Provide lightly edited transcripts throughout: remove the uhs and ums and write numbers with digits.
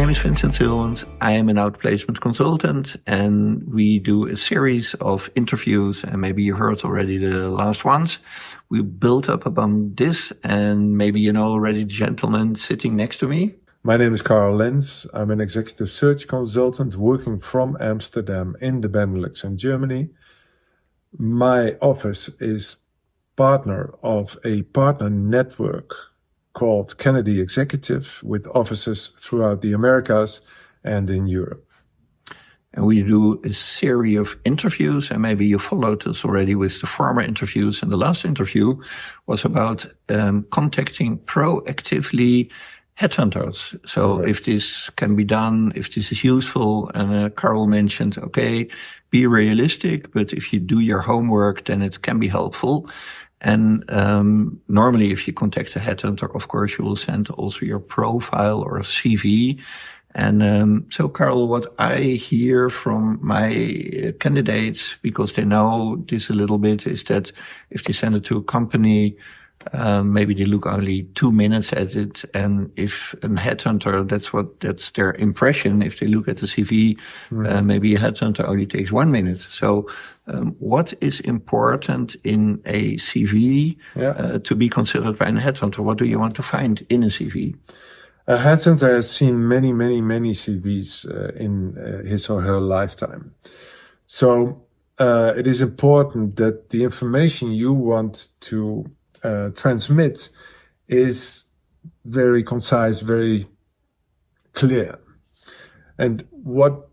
name is Vincent Silwans. I am an outplacement consultant, and we do a series of interviews, and maybe you heard already the last ones. We built up upon this, and maybe you know already the gentleman sitting next to me. My name is Carl Lenz. I'm an executive search consultant working from Amsterdam in the Benelux in Germany. My office is partner of a partner network called Kennedy Executive with offices throughout the Americas and in Europe. And we do a series of interviews, and maybe you followed us already with the former interviews. And the last interview was about contacting proactively headhunters. So if this can be done, if this is useful, and Carl mentioned, okay, be realistic, but if you do your homework, then it can be helpful. And normally if you contact a headhunter, of course, you will send also your profile or a CV. And so, Carl, what I hear from my candidates, because they know this a little bit, is that if they send it to a company, maybe they look only 2 minutes at it. And if a headhunter, that's their impression. If they look at the CV, maybe a headhunter only takes 1 minute. So, what is important in a CV to be considered by a headhunter? What do you want to find in a CV? A headhunter has seen many CVs in his or her lifetime. So, it is important that the information you want to transmit is very concise, very clear. And what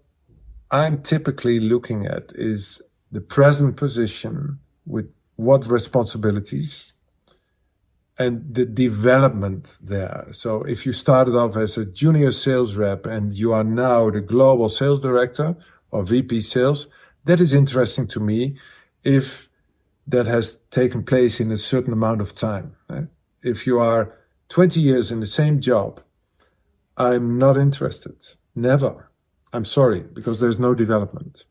I'm typically looking at is the present position with what responsibilities and the development there. So if you started off as a junior sales rep and you are now the global sales director or VP sales, that is interesting to me if that has taken place in a certain amount of time. Right? If you are 20 years in the same job, I'm not interested. Never. I'm sorry, because there's no development.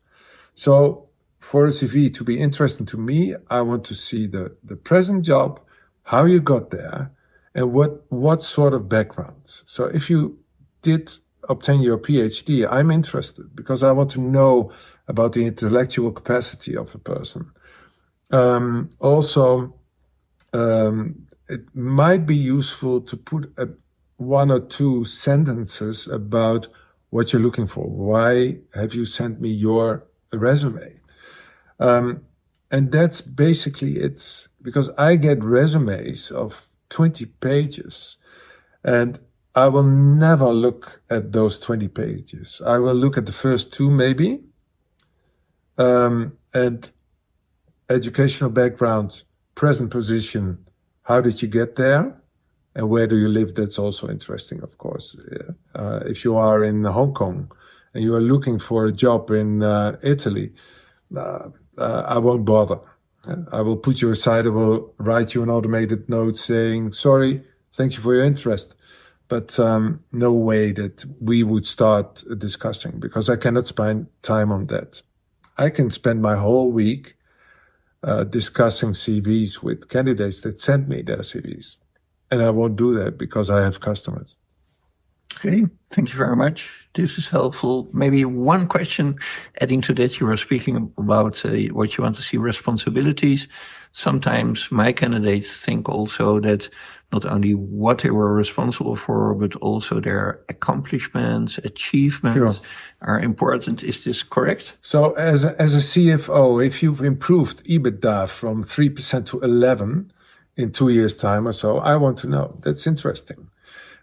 So for a CV to be interesting to me, I want to see the present job, how you got there, and what sort of background. So if you did obtain your PhD, I'm interested because I want to know about the intellectual capacity of a person. It might be useful to put 1 or 2 sentences about what you're looking for. Why have you sent me your resume? And that's basically it, because I get resumes of 20 pages and I will never look at those 20 pages. I will look at the first 2 maybe, and educational background, present position, how did you get there? And where do you live? That's also interesting, of course. If you are in Hong Kong and you are looking for a job in Italy, I won't bother. I will put you aside. I will write you an automated note saying, sorry, thank you for your interest. But no way that we would start discussing, because I cannot spend time on that. I can spend my whole week discussing CVs with candidates that send me their CVs. And I won't do that because I have customers. Okay, thank you very much. This is helpful. Maybe one question adding to that, you were speaking about what you want to see responsibilities. Sometimes my candidates think also that not only what they were responsible for, but also their accomplishments, achievements are important. Is this correct? So as a CFO, if you've improved EBITDA from 3% to 11% in 2 years' time or so, I want to know. That's interesting.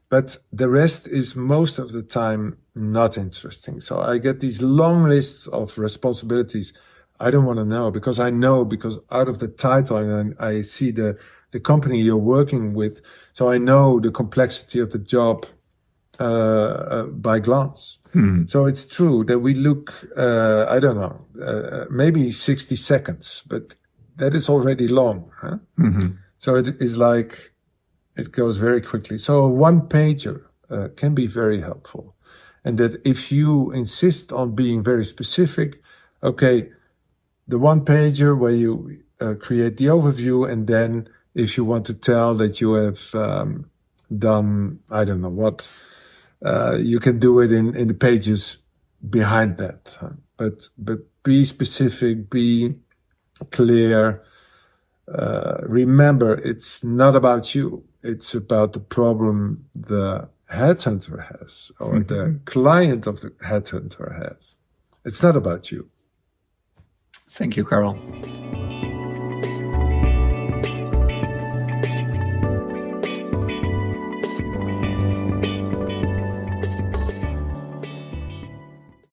But the rest is most of the time not interesting. So I get these long lists of responsibilities. I don't want to know because out of the title and I see the company you're working with. So I know the complexity of the job by glance. So it's true that we look, maybe 60 seconds, but that is already long. Huh? So it is like, it goes very quickly. So a one-pager can be very helpful. And that if you insist on being very specific, okay, the one-pager where you create the overview, and then if you want to tell that you have done, I don't know what, You can do it in the pages behind that. But be specific, be clear. Remember, it's not about you. It's about the problem the headhunter has, or the client of the headhunter has. It's not about you. Thank you, Carol.